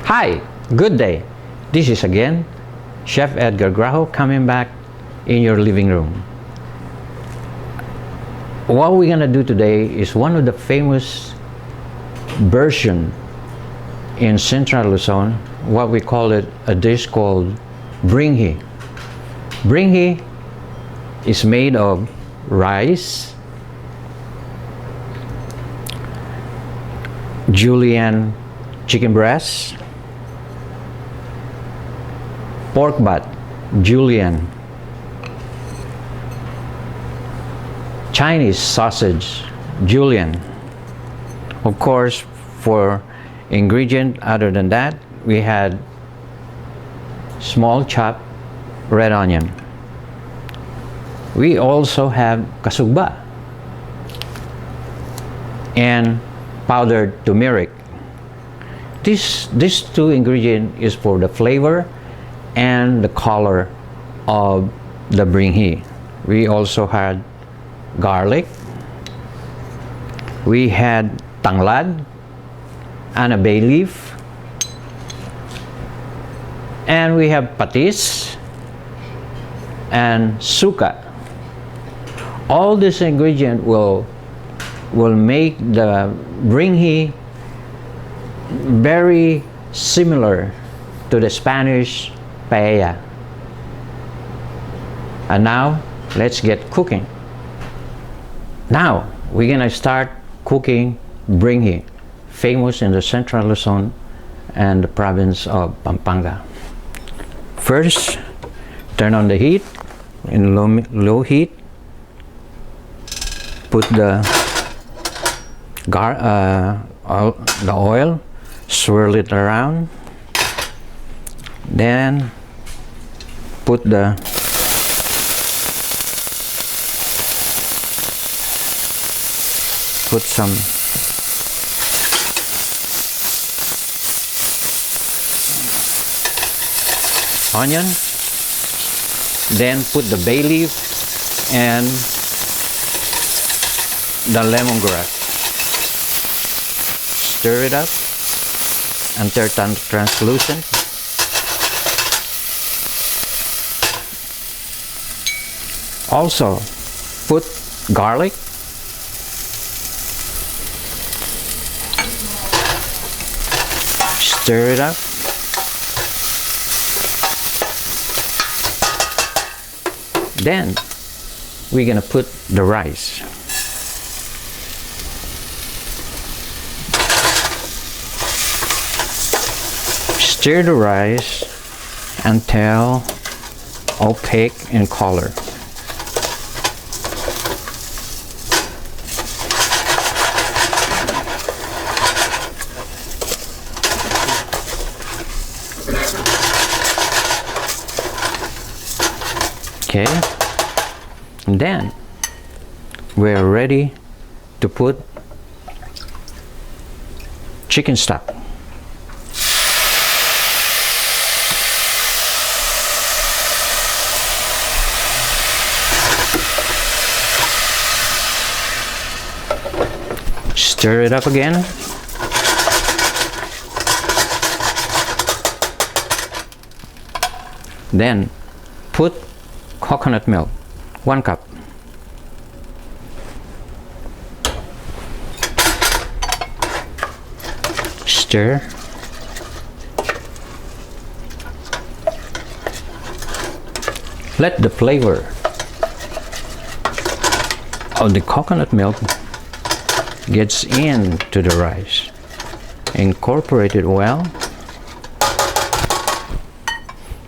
Hi, good day. This is again Chef Edgar GRAJO coming back in your living room. What we're gonna do today is one of the famous version in Central Luzon, what we call it, a dish called BRINGHE. BRINGHE is made of rice, julienne chicken breast, pork butt, julienne, Chinese sausage, julienne. Of course, for ingredient other than that, we had small chopped red onion. We also have kasugba and powdered turmeric. These two ingredients is for the flavor and the color of the BRINGHE. We also had garlic. We had tanglad and a bay leaf. And we have patis and suka. All these ingredients will make the BRINGHE very similar to the Spanish paella. And now let's get cooking. Now we're gonna start cooking BRINGHE, famous in the Central Luzon and the province of Pampanga. First, turn on the heat in low heat. Put the oil, swirl it around, then put some onion, then put the bay leaf and the lemongrass. Stir it up until translucent. Also, put garlic, stir it up. Then we're gonna put the rice. Stir the rice until opaque in color. Okay, and then we're ready to put chicken stock. Stir it up again. Then put coconut milk, 1 cup. Stir. Let the flavor of the coconut milk gets into the rice. Incorporate it well.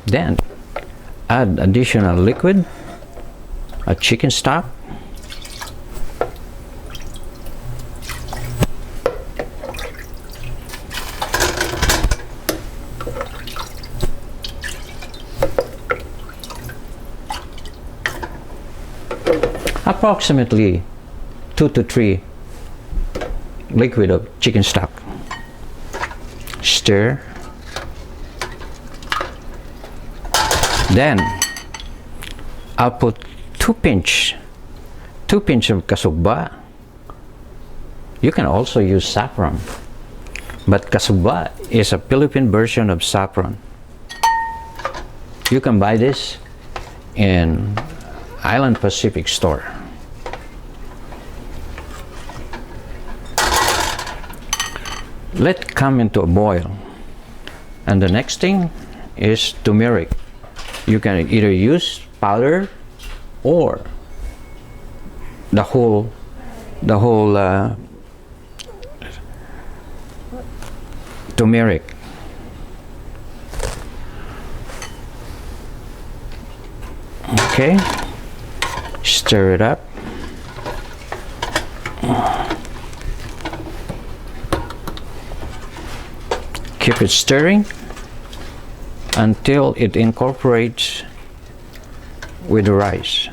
Then add additional liquid, a chicken stock, approximately 2 to 3 liquid of chicken stock. Stir. Then I'll put 2 pinch of kasugba. You can also use saffron, But kasuba is a Philippine version of saffron. You can buy this in Island Pacific store. Let it come into a boil. And the next thing is turmeric. You can either use powder or the whole turmeric. Okay, stir it up. Keep it stirring until it incorporates with the rice.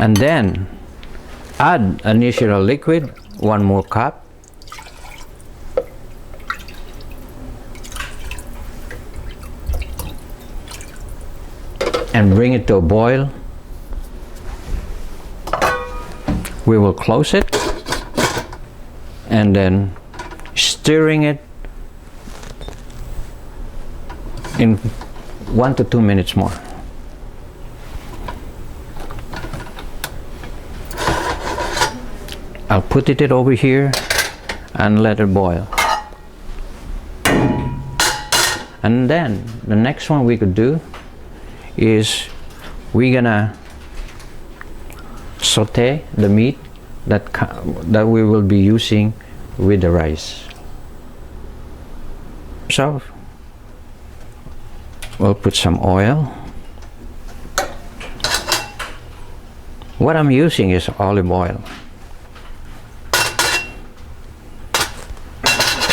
And then add additional liquid, 1 more cup. And bring it to a boil. We will close it and then stirring it in 1 to 2 minutes more. I'll put it over here and let it boil. And then the next one we could do is we're gonna saute the meat that we will be using with the rice. So we'll put some oil. What I'm using is olive oil.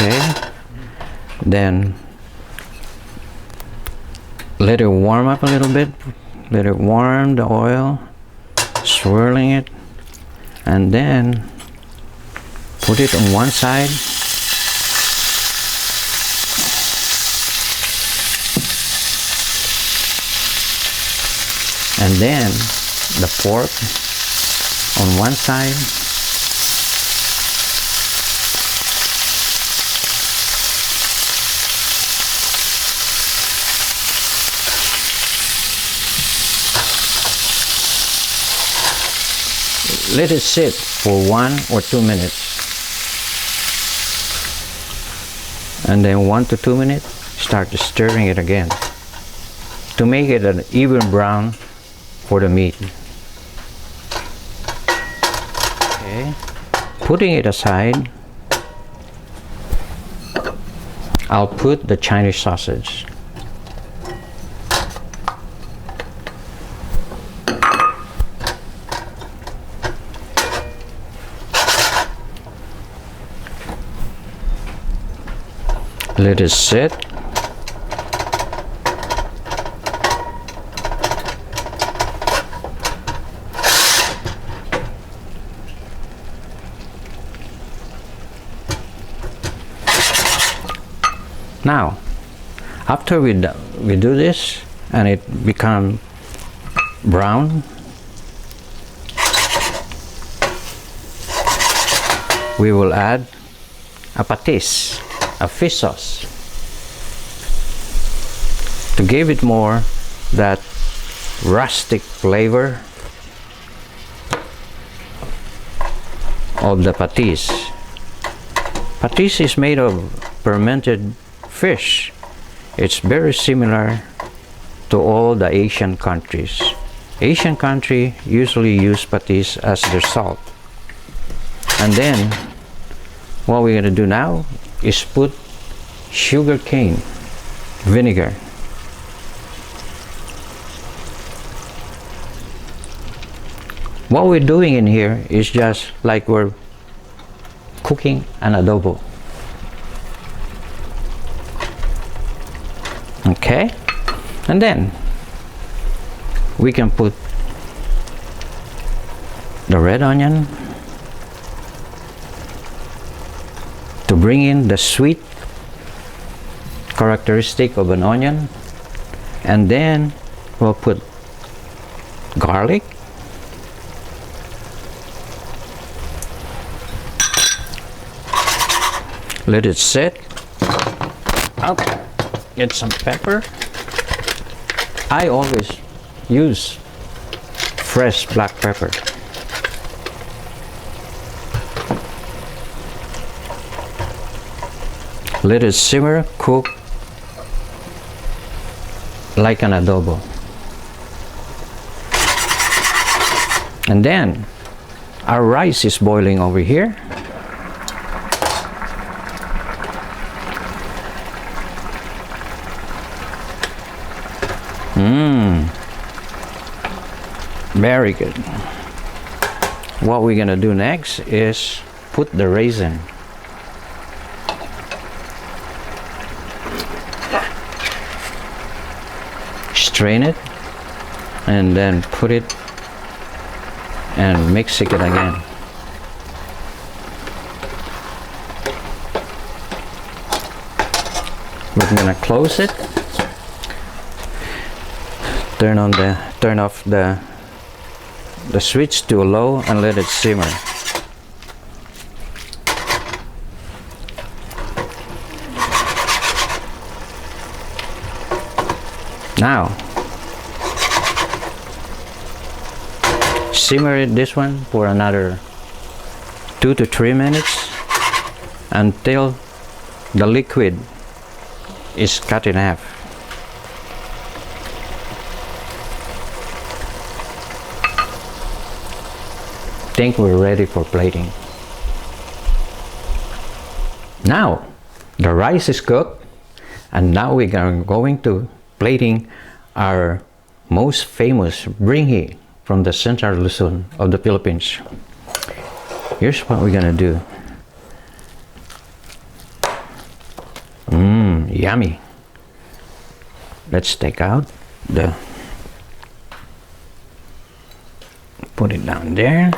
Okay, then let it warm up a little bit. Let it warm the oil, swirling it, and then put it on one side. And then the pork on one side. Let it sit for 1 or 2 minutes. And then 1 to 2 minutes, start stirring it again to make it an even brown for the meat. Okay, putting it aside, I'll put the Chinese sausage. Let it sit. Now, after we do this and it becomes brown, we will add a patis, a fish sauce, to give it more that rustic flavor of the patis. Patis is made of fermented fish. It's very similar to all the Asian countries. Asian countries usually use patis as their salt. And then what we're going to do now is put sugar cane vinegar. What we're doing in here is just like we're cooking an adobo. Okay, and then we can put the red onion to bring in the sweet characteristic of an onion, and then we'll put garlic, let it sit. Okay, get some pepper. I always use fresh black pepper. Let it simmer, cook like an adobo. And then our rice is boiling over here. Very good. What we're gonna do next is put the raisin. Strain it and then put it and mix it again. We're gonna close it. Turn off the switch to low and let it simmer. Now simmer this one for another 2 to 3 minutes until the liquid is cut in half. I think we're ready for plating. Now the rice is cooked, and now we are going to plating our most famous BRINGHE from the Central Luzon of the Philippines. Here's what we're gonna do. Yummy. Let's take out the, put it down there.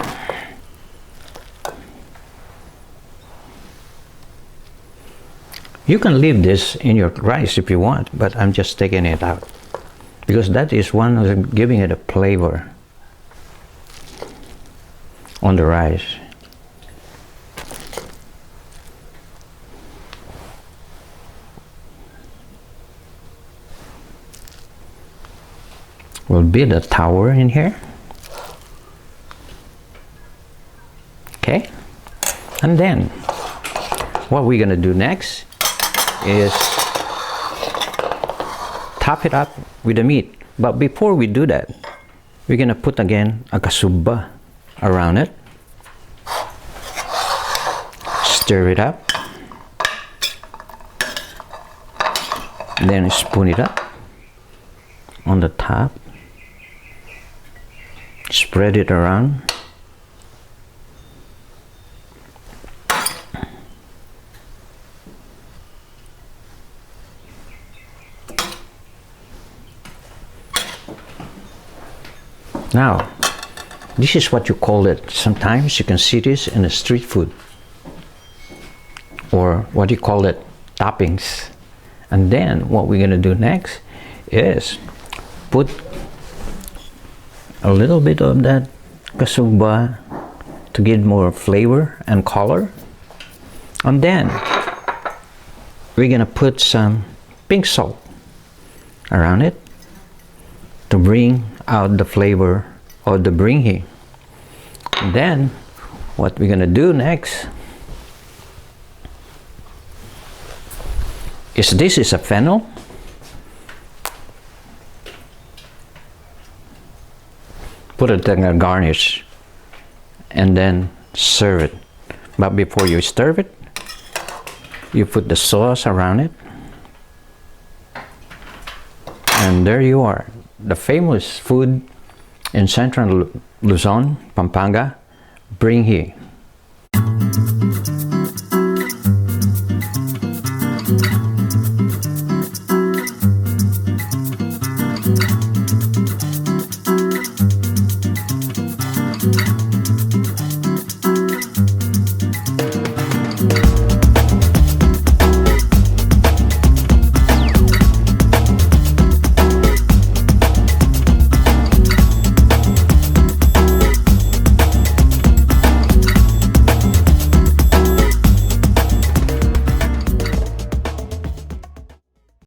You can leave this in your rice if you want, but I'm just taking it out because that is one of giving it a flavor on the rice. We'll build a tower in here. Okay, and then what we're gonna do next is top it up with the meat. But before we do that, we're gonna put again a kasubba around it. Stir it up. Then spoon it up on the top. Spread it around. Now, this is what you call it. Sometimes you can see this in the street food, or what do you call it, toppings. And then what we're gonna do next is put a little bit of that kasubba to get more flavor and color. And then we're gonna put some pink salt around it to bring out the flavor of the BRINGHE. And then what we're gonna do next is, this is a fennel. Put it in a garnish and then serve it. But before you serve it, you put the sauce around it, and there you are, the famous food in Central Luzon, Pampanga, BRINGHE.